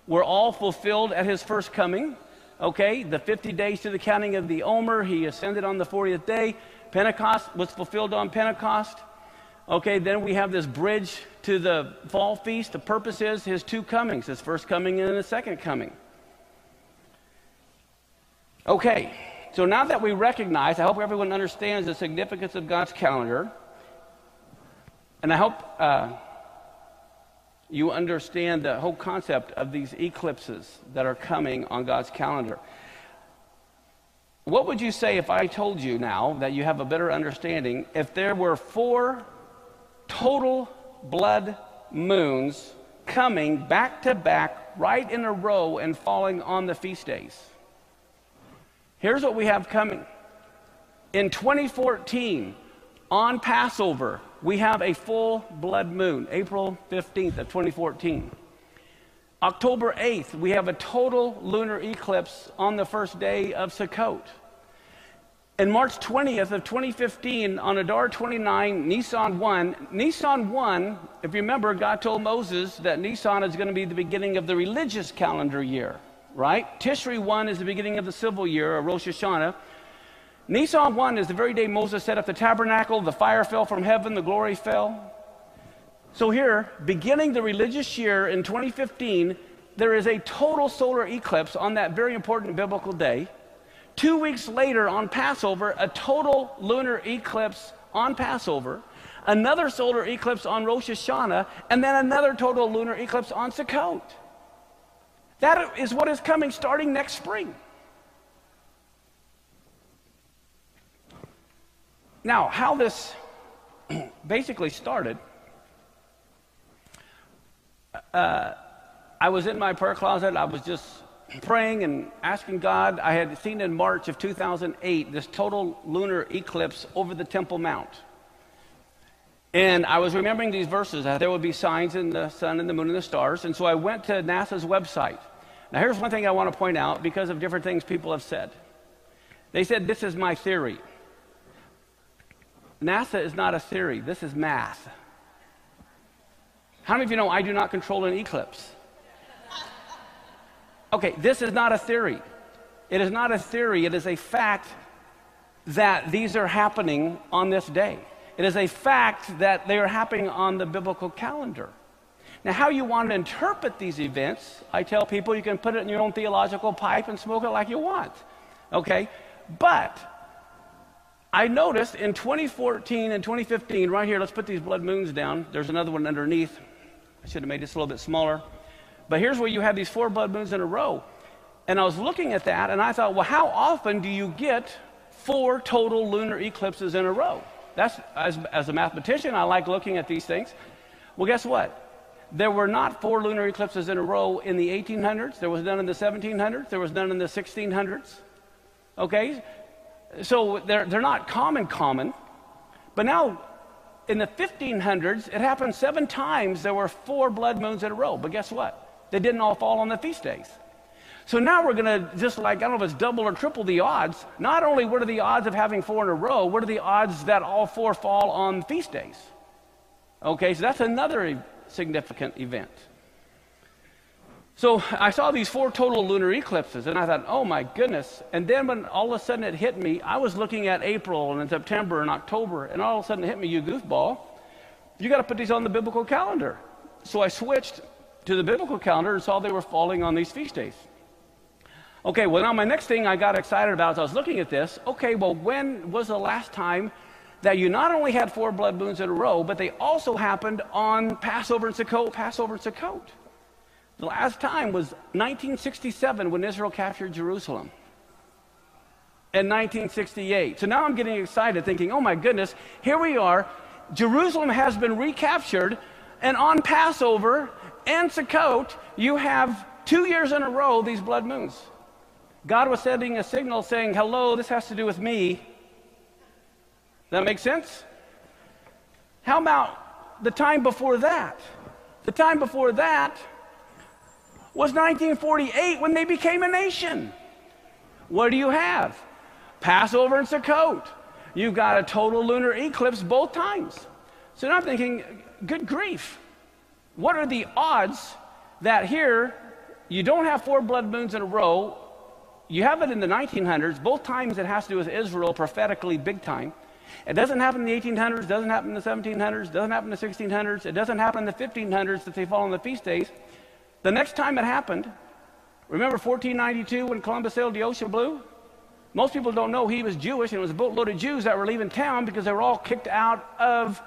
were all fulfilled at his first coming. Okay, the 50 days to the counting of the Omer, he ascended on the 40th day. Pentecost was fulfilled on Pentecost. Okay, then we have this bridge to the fall feast. The purpose is his two comings, his first coming and his second coming. Okay, so now that we recognize, I hope everyone understands the significance of God's calendar, and I hope you understand the whole concept of these eclipses that are coming on God's calendar. What would you say if I told you now that you have a better understanding, if there were 4 total blood moons coming back to back, right in a row, and falling on the feast days? Here's what we have coming. In 2014, on Passover, we have a full blood moon, April 15th of 2014. October 8th, we have a total lunar eclipse on the first day of Sukkot. And March 20th of 2015, on Adar 29, Nisan 1, if you remember, God told Moses that Nisan is going to be the beginning of the religious calendar year, right? Tishri 1 is the beginning of the civil year, or Rosh Hashanah. Nisan 1 is the very day Moses set up the tabernacle, the fire fell from heaven, the glory fell. So here, beginning the religious year in 2015, there is a total solar eclipse on that very important biblical day. 2 weeks later on Passover, a total lunar eclipse on Passover. another solar eclipse on Rosh Hashanah, and then another total lunar eclipse on Sukkot. That is what is coming starting next spring. Now, how this basically started, I was in my prayer closet. I was just praying and asking God. I had seen in March of 2008 this total lunar eclipse over the Temple Mount. And I was remembering these verses, that there would be signs in the sun and the moon and the stars. And so I went to NASA's website. Now, here's one thing I want to point out because of different things people have said. They said, this is my theory. NASA is not a theory. This is math. How many of you know I do not control an eclipse? Okay, this is not a theory. It is not a theory. It is a fact that these are happening on this day. It is a fact that they are happening on the biblical calendar. Now, how you want to interpret these events, I tell people you can put it in your own theological pipe and smoke it like you want. Okay? But I noticed in 2014 and 2015, right here, let's put these blood moons down. There's another one underneath. I should have made this a little bit smaller. But here's where you have these 4 blood moons in a row. And I was looking at that, and I thought, well, how often do you get 4 total lunar eclipses in a row? That's, as a mathematician, I like looking at these things. Well, guess what? There were not 4 lunar eclipses in a row in the 1800s. There was none in the 1700s. There was none in the 1600s. Okay? So they're not common. But now, in the 1500s, it happened 7 times there were 4 blood moons in a row. But guess what? They didn't all fall on the feast days. So now we're going to just like, I don't know if it's double or triple the odds. Not only what are the odds of having 4 in a row, what are the odds that all 4 fall on feast days? Okay, so that's another significant event. So I saw these 4 total lunar eclipses, and I thought, oh my goodness. And then when all of a sudden it hit me, I was looking at April and in September and October, and all of a sudden it hit me, you goofball, you got to put these on the biblical calendar. So I switched to the biblical calendar and saw they were falling on these feast days. Okay, well, now my next thing I got excited about as I was looking at this, okay, well, when was the last time that you not only had 4 blood moons in a row, but they also happened on Passover and Sukkot? The last time was 1967 when Israel captured Jerusalem. In 1968. So now I'm getting excited thinking, oh my goodness, here we are. Jerusalem has been recaptured, and on Passover and Sukkot, you have 2 years in a row these blood moons. God was sending a signal saying, hello, this has to do with me. That make sense? How about the time before that? The time before that was 1948 when they became a nation. What do you have? Passover and Sukkot. You've got a total lunar eclipse both times. So now I'm thinking, good grief. What are the odds that here you don't have 4 blood moons in a row? You have it in the 1900s. Both times it has to do with Israel prophetically big time. It doesn't happen in the 1800s, doesn't happen in the 1700s, doesn't happen in the 1600s, it doesn't happen in the 1500s that they fall on the feast days. The next time it happened, remember 1492 when Columbus sailed the ocean blue? Most people don't know he was Jewish, and it was a boatload of Jews that were leaving town because they were all kicked out of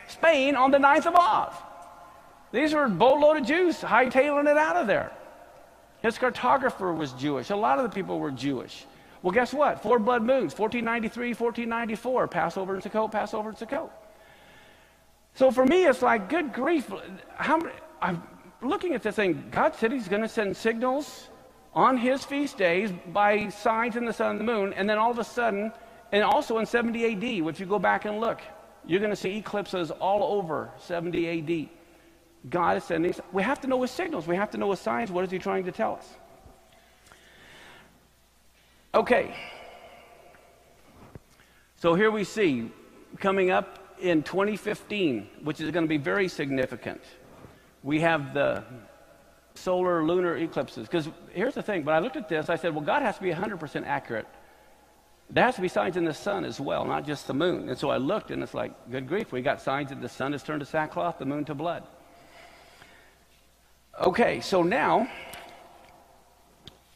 Spain on the 9th of Av. These were a boatload of Jews hightailing it out of there. His cartographer was Jewish. A lot of the people were Jewish. Well, guess what? 4 blood moons, 1493, 1494, Passover and Sukkot, Passover and Sukkot. So for me, it's like, good grief. I'm looking at this thing. God said he's going to send signals on his feast days by signs in the sun and the moon, and then all of a sudden, and also in 70 AD, if you go back and look, you're going to see eclipses all over 70 AD. God is sending, we have to know his signals. We have to know his signs. What is he trying to tell us? Okay. So here we see, coming up in 2015, which is going to be very significant, we have the solar lunar eclipses. Because here's the thing, when I looked at this, I said, well, God has to be 100% accurate. There has to be signs in the sun as well, not just the moon. And so I looked, and it's like, good grief, we got signs that the sun has turned to sackcloth, the moon to blood. Okay, so now,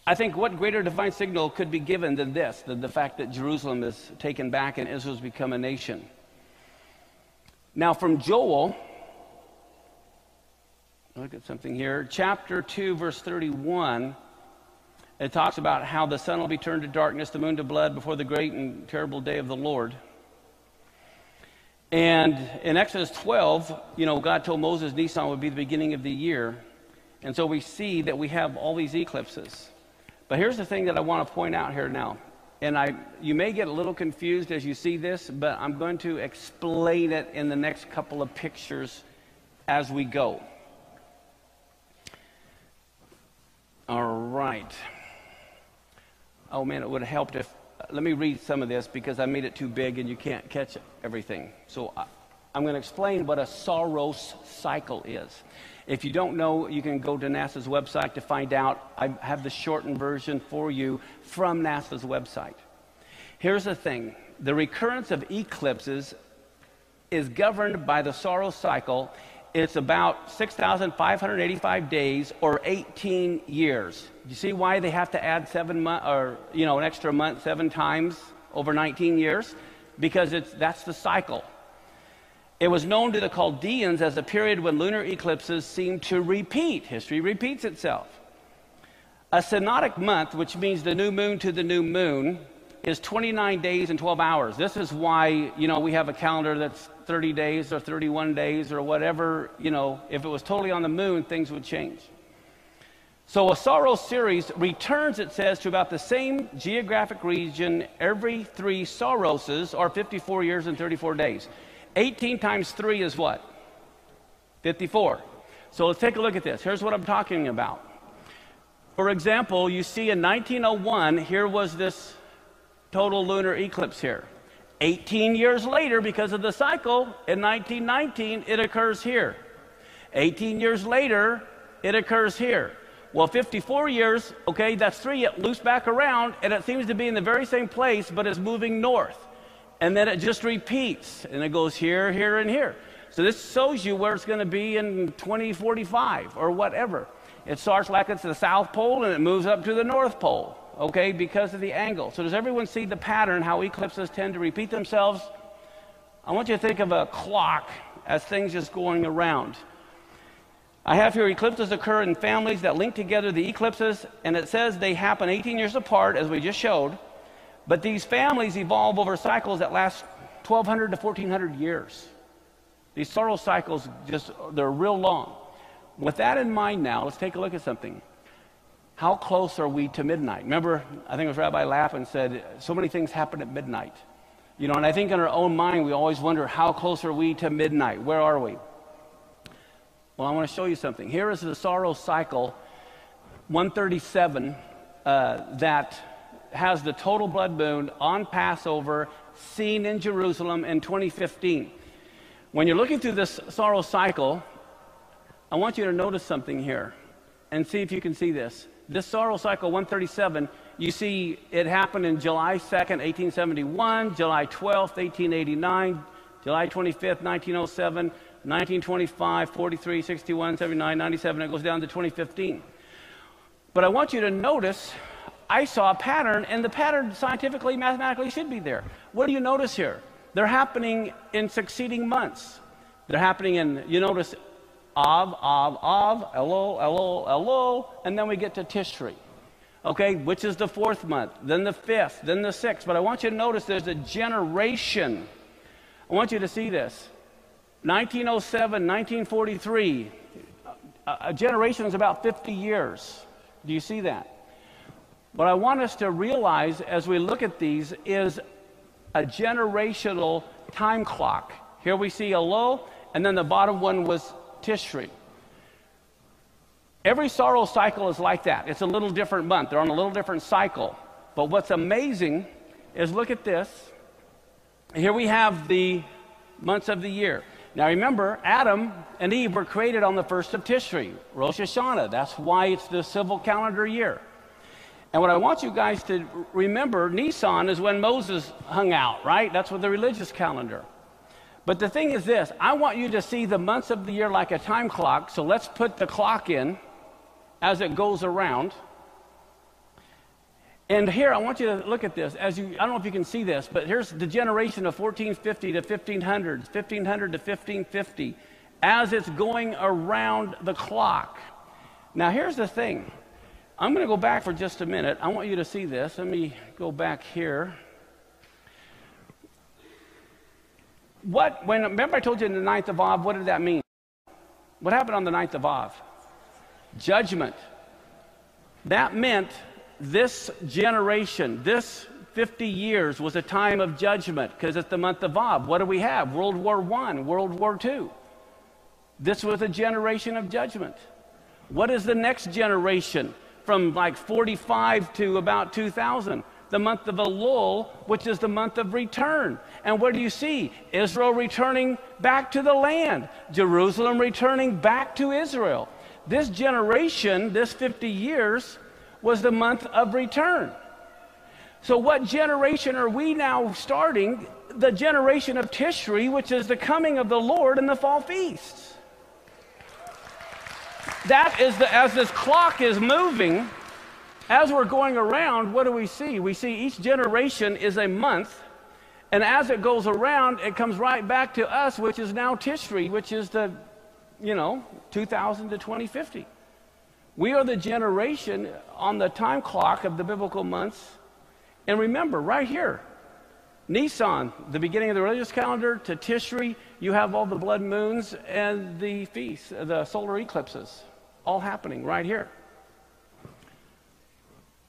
I think what greater divine signal could be given than this, than the fact that Jerusalem is taken back and Israel's become a nation? Now from Joel, look at something here, chapter 2, verse 31, it talks about how the sun will be turned to darkness, the moon to blood before the great and terrible day of the Lord. And in Exodus 12, God told Moses Nisan would be the beginning of the year. And so we see that we have all these eclipses. But here's the thing that I want to point out here now. And you may get a little confused as you see this, but I'm going to explain it in the next couple of pictures as we go. All right. Oh man, it would have helped if, let me read some of this because I made it too big and you can't catch everything. So I'm going to explain what a Saros cycle is. If you don't know, you can go to NASA's website to find out. I have the shortened version for you from NASA's website. Here's the thing. The recurrence of eclipses is governed by the Saros cycle. It's about 6,585 days or 18 years. You see why they have to add 7 months or, an extra month 7 times over 19 years? Because that's the cycle. It was known to the Chaldeans as a period when lunar eclipses seem to repeat. History repeats itself. A synodic month, which means the new moon to the new moon, is 29 days and 12 hours. This is why, we have a calendar that's 30 days or 31 days or whatever. If it was totally on the moon, things would change. So a Saros series returns, it says, to about the same geographic region every 3 Saroses, or 54 years and 34 days. 18 times 3 is what? 54. So let's take a look at this. Here's what I'm talking about. For example, you see in 1901, here was this total lunar eclipse here. 18 years later, because of the cycle, in 1919, it occurs here. 18 years later, it occurs here. Well, 54 years, okay, that's 3, it loops back around, and it seems to be in the very same place, but it's moving north. And then it just repeats, and it goes here, here, and here. So this shows you where it's going to be in 2045 or whatever. It starts like it's the South Pole, and it moves up to the North Pole, okay, because of the angle. So does everyone see the pattern, how eclipses tend to repeat themselves? I want you to think of a clock as things just going around. I have here eclipses occur in families that link together the eclipses, and it says they happen 18 years apart, as we just showed. But these families evolve over cycles that last 1,200 to 1,400 years. These Saros cycles, they're real long. With that in mind now, let's take a look at something. How close are we to midnight? Remember, I think it was Rabbi Lappin said, so many things happen at midnight. And I think in our own mind, we always wonder, how close are we to midnight? Where are we? Well, I want to show you something. Here is the Saros cycle 137 that has the total blood moon on Passover seen in Jerusalem in 2015. When you're looking through this Saros cycle, I want you to notice something here and see if you can see this. This Saros cycle 137, you see it happened in July 2nd, 1871, July 12th, 1889, July 25th, 1907, 1925, 43, 61, 79, 97, it goes down to 2015. But I want you to notice, I saw a pattern, and the pattern scientifically, mathematically should be there. What do you notice here? They're happening in succeeding months. They're happening in, you notice, Av, Elul, Elul, Elul, and then we get to Tishri, okay, which is the 4th month, then the 5th, then the 6th. But I want you to notice there's a generation. I want you to see this. 1907, 1943, a generation is about 50 years. Do you see that? What I want us to realize as we look at these is a generational time clock. Here we see Elul, and then the bottom one was Tishri. Every Saros cycle is like that. It's a little different month. They're on a little different cycle. But what's amazing is look at this. Here we have the months of the year. Now remember, Adam and Eve were created on the 1st of Tishri, Rosh Hashanah. That's why it's the civil calendar year. And what I want you guys to remember, Nisan is when Moses hung out, right? That's with the religious calendar. But the thing is this, I want you to see the months of the year like a time clock, so let's put the clock in as it goes around. And here, I want you to look at this. I don't know if you can see this, but here's the generation of 1450 to 1500, 1500 to 1550, as it's going around the clock. Now, here's the thing. I'm going to go back for just a minute. I want you to see this. Let me go back here. Remember I told you in the 9th of Av, what did that mean? What happened on the 9th of Av? Judgment. That meant this generation, this 50 years was a time of judgment because it's the month of Av. What do we have? World War I, World War II. This was a generation of judgment. What is the next generation from like 45 to about 2000? The month of Elul, which is the month of return. And what do you see? Israel returning back to the land. Jerusalem returning back to Israel. This generation, this 50 years, was the month of return. So what generation are we now starting? The generation of Tishri, which is the coming of the Lord in the fall feasts. That is as this clock is moving, as we're going around, what do we see? We see each generation is a month, and as it goes around, it comes right back to us, which is now Tishri, which is the, 2000 to 2050. We are the generation on the time clock of the biblical months. And remember, right here, Nisan, the beginning of the religious calendar, to Tishri, you have all the blood moons and the feasts, the solar eclipses, all happening right here.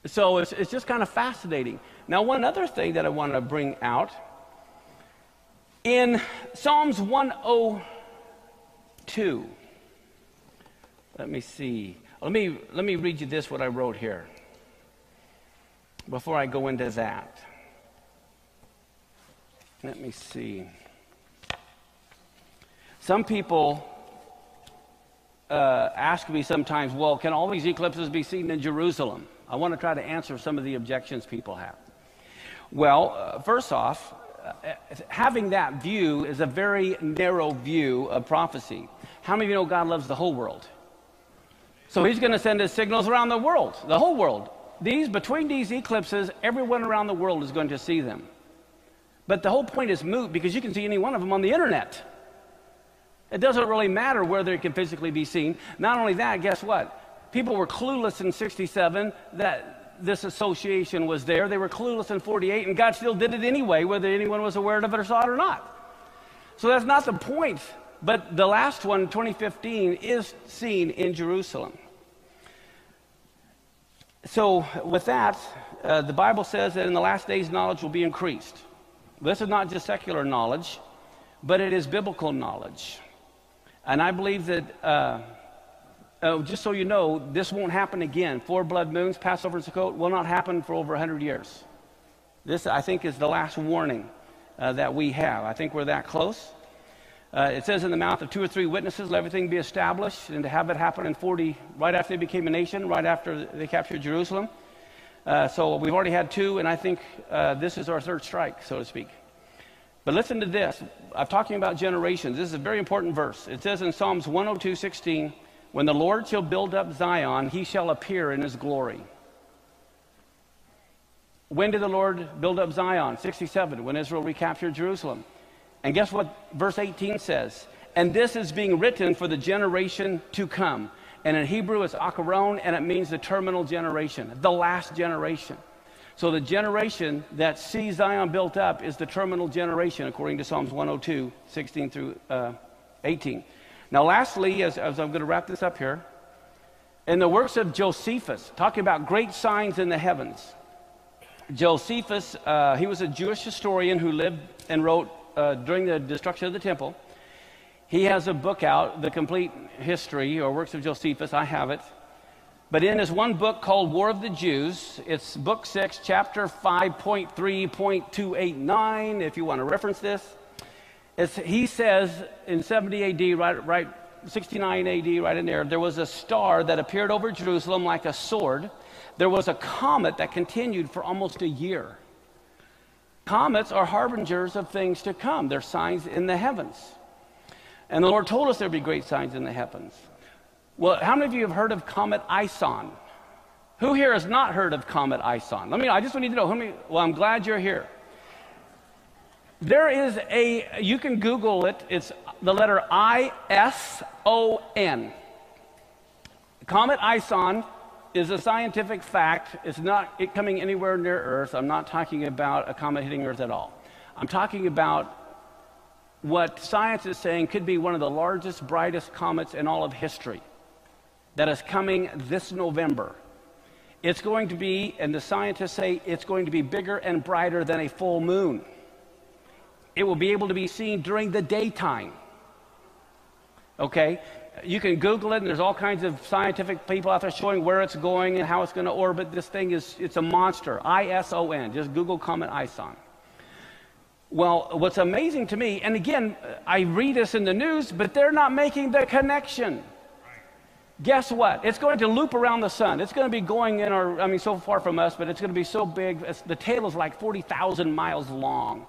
So it's just kind of fascinating. Now, one other thing that I want to bring out, in Psalms 102, let me see. Let me read you this, what I wrote here, before I go into that. Let me see. Some people ask me sometimes, well, can all these eclipses be seen in Jerusalem? I want to try to answer some of the objections people have. Well, first off, having that view is a very narrow view of prophecy. How many of you know God loves the whole world? So he's going to send his signals around the world, the whole world. Between these eclipses, everyone around the world is going to see them. But the whole point is moot because you can see any one of them on the internet. It doesn't really matter where they can physically be seen. Not only that, guess what? People were clueless in 67 that this association was there. They were clueless in 48, and God still did it anyway, whether anyone was aware of it or saw it or not. So that's not the point. But the last one, 2015, is seen in Jerusalem. So with that, the Bible says that in the last days knowledge will be increased. This is not just secular knowledge, but it is biblical knowledge. And I believe that, just so you know, this won't happen again. 4 blood moons, Passover and Sukkot, will not happen for over 100 years. This, I think, is the last warning that we have. I think we're that close. It says in the mouth of 2 or 3 witnesses, let everything be established, and to have it happen in 40, right after they became a nation, right after they captured Jerusalem. So we've already had 2, and I think this is our 3rd strike, so to speak. But listen to this. I'm talking about generations. This is a very important verse. It says in Psalms 102:16, when the Lord shall build up Zion, he shall appear in his glory. When did the Lord build up Zion? 67, when Israel recaptured Jerusalem. And guess what verse 18 says? And this is being written for the generation to come. And in Hebrew it's akaron, and it means the terminal generation, the last generation. So the generation that sees Zion built up is the terminal generation, according to Psalms 102, 16 through 18. Now lastly, as I'm going to wrap this up here, in the works of Josephus, talking about great signs in the heavens. Josephus, he was a Jewish historian who lived and wrote during the destruction of the temple. He has a book out, The Complete History, or Works of Josephus. I have it. But in his one book called War of the Jews, it's book 6, chapter 5.3.289, if you want to reference this. He says in 70 AD, right 69 AD, right in there was a star that appeared over Jerusalem like a sword. There was a comet that continued for almost a year. Comets are harbingers of things to come. They're signs in the heavens. And the Lord told us there'd be great signs in the heavens. Well, how many of you have heard of Comet Ison? Who here has not heard of Comet Ison? I just need to know. Well, I'm glad you're here. There is you can Google it. It's the letter ISON. Comet Ison is a scientific fact. It's not coming anywhere near Earth. I'm not talking about a comet hitting Earth at all. I'm talking about what science is saying could be one of the largest, brightest comets in all of history that is coming this November. It's going to be, and the scientists say, it's going to be bigger and brighter than a full moon. It will be able to be seen during the daytime. Okay? You can Google it, and there's all kinds of scientific people out there showing where it's going and how it's going to orbit. This thing it's a monster. ISON. Just Google Comet Ison. Well, what's amazing to me, and again, I read this in the news, but they're not making the connection. Guess what? It's going to loop around the sun. It's going to be going in so far from us, but it's going to be so big. The tail is like 40,000 miles long.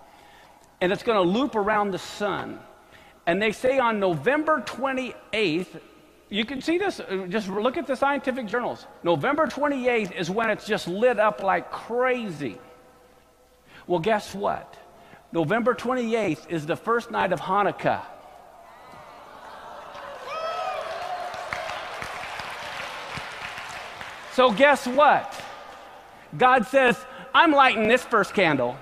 And it's going to loop around the sun. And they say on November 28th, you can see this, just look at the scientific journals. November 28th is when it's just lit up like crazy. Well, guess what? November 28th is the first night of Hanukkah. So guess what? God says, I'm lighting this first candle.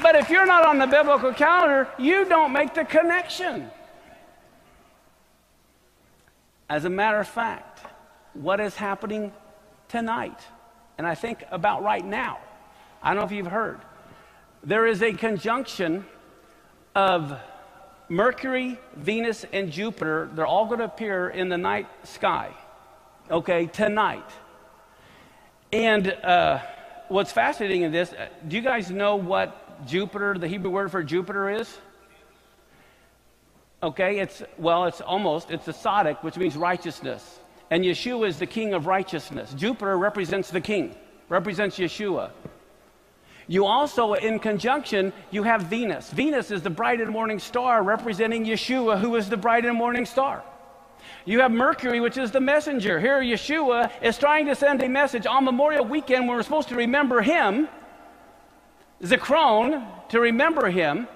But if you're not on the biblical calendar, you don't make the connection. As a matter of fact, what is happening tonight, and I think about right now, I don't know if you've heard, there is a conjunction of Mercury, Venus, and Jupiter. They're all going to appear in the night sky, okay, tonight. And what's fascinating in this, do you guys know what Jupiter, the Hebrew word for Jupiter is? Okay, it's a Sadiq, which means righteousness. And Yeshua is the king of righteousness. Jupiter represents the king, represents Yeshua. You also, in conjunction, you have Venus. Venus is the bright and morning star representing Yeshua, who is the bright and morning star. You have Mercury, which is the messenger. Here, Yeshua is trying to send a message on Memorial Weekend when we're supposed to remember him, Zikron, to remember him.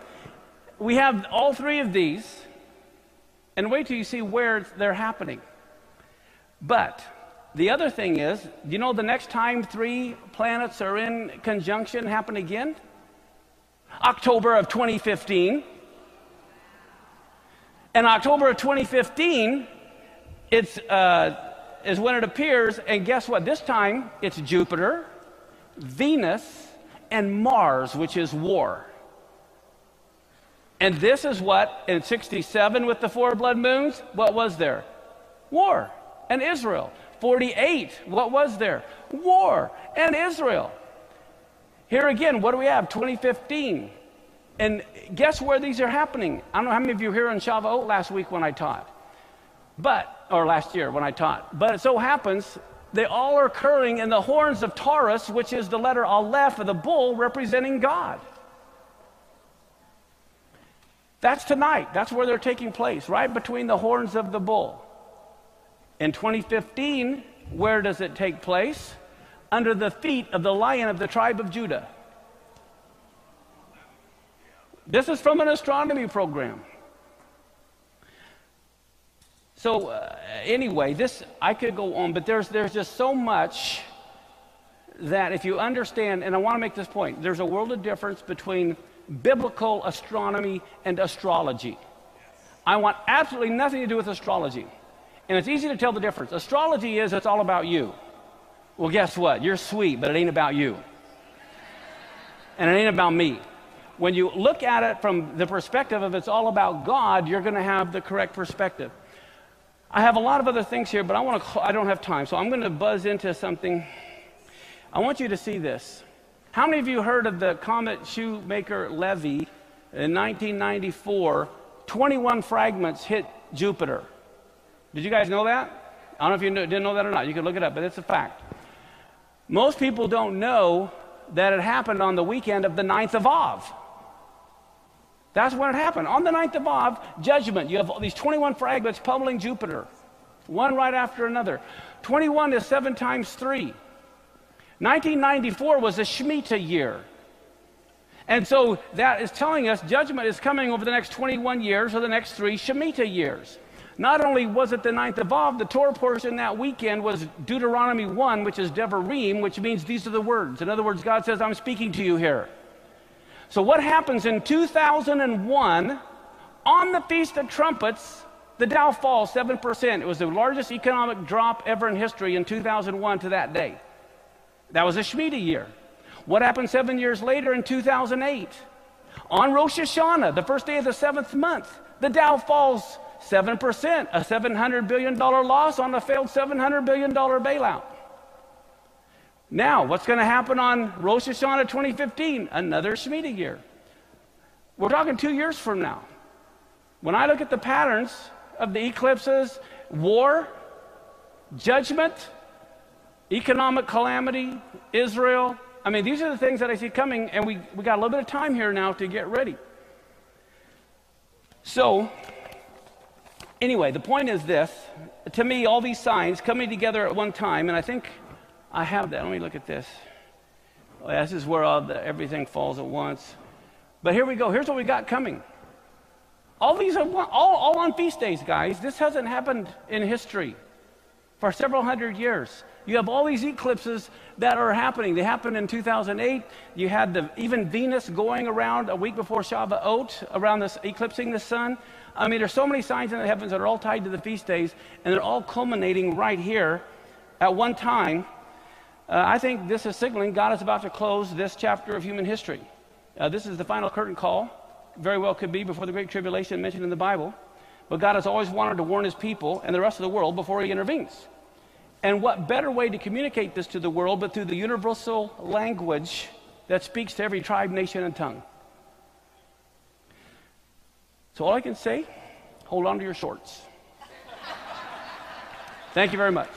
We have all three of these, and wait till you see where they're happening. But the other thing is, you know the next time three planets are in conjunction happen again? October of 2015. And October of 2015, is when it appears, and guess what? This time, it's Jupiter, Venus, and Mars, which is war. And this is what, in 67 with the four blood moons, what was there? War and Israel. 48, what was there? War and Israel. Here again, what do we have? 2015. And guess where these are happening? I don't know how many of you were here on Shavuot last week when I taught. Or last year when I taught. But it so happens, they all are occurring in the horns of Taurus, which is the letter Aleph of the bull representing God. That's tonight. That's where they're taking place, right between the horns of the bull. In 2015, where does it take place? Under the feet of the Lion of the tribe of Judah. This is from an astronomy program. So anyway, I could go on, but there's just so much that if you understand, and I want to make this point, there's a world of difference between biblical astronomy and astrology. I want absolutely nothing to do with astrology. And it's easy to tell the difference. Astrology it's all about you. Well, guess what? You're sweet, but it ain't about you. And it ain't about me. When you look at it from the perspective of it's all about God, you're going to have the correct perspective. I have a lot of other things here, but I don't have time, so I'm going to buzz into something. I want you to see this. How many of you heard of the comet Shoemaker-Levy in 1994? 21 fragments hit Jupiter. Did you guys know that? I don't know if you didn't know that or not. You can look it up, but it's a fact. Most people don't know that it happened on the weekend of the 9th of Av. That's when it happened. On the 9th of Av, judgment. You have all these 21 fragments pummeling Jupiter, one right after another. 21 is 7 times 3. 1994 was a Shemitah year. And so that is telling us judgment is coming over the next 21 years or the next 3 Shemitah years. Not only was it the 9th of Av, the Torah portion that weekend was Deuteronomy 1, which is Devarim, which means these are the words. In other words, God says, I'm speaking to you here. So what happens in 2001, on the Feast of Trumpets, the Dow falls 7%. It was the largest economic drop ever in history in 2001 to that day. That was a Shemitah year. What happened 7 years later in 2008? On Rosh Hashanah, the first day of the 7th month, the Dow falls 7%, a $700 billion loss on a failed $700 billion bailout. Now, what's going to happen on Rosh Hashanah 2015? Another Shemitah year. We're talking 2 years from now. When I look at the patterns of the eclipses, war, judgment, economic calamity, Israel, I mean, these are the things that I see coming, and we got a little bit of time here now to get ready. So, anyway, the point is this. To me, all these signs coming together at one time, and I think I have that. Let me look at this. Oh, yeah, this is where everything falls at once. But here we go. Here's what we got coming. All these are all on feast days, guys. This hasn't happened in history for several hundred years. You have all these eclipses that are happening. They happened in 2008. You had even Venus going around a week before Shavuot, around this, eclipsing the sun. I mean, there's so many signs in the heavens that are all tied to the feast days, and they're all culminating right here at one time. I think this is signaling God is about to close this chapter of human history. This is the final curtain call. Very well could be before the Great Tribulation mentioned in the Bible. But God has always wanted to warn his people and the rest of the world before he intervenes. And what better way to communicate this to the world but through the universal language that speaks to every tribe, nation, and tongue. So all I can say, hold on to your shorts. Thank you very much.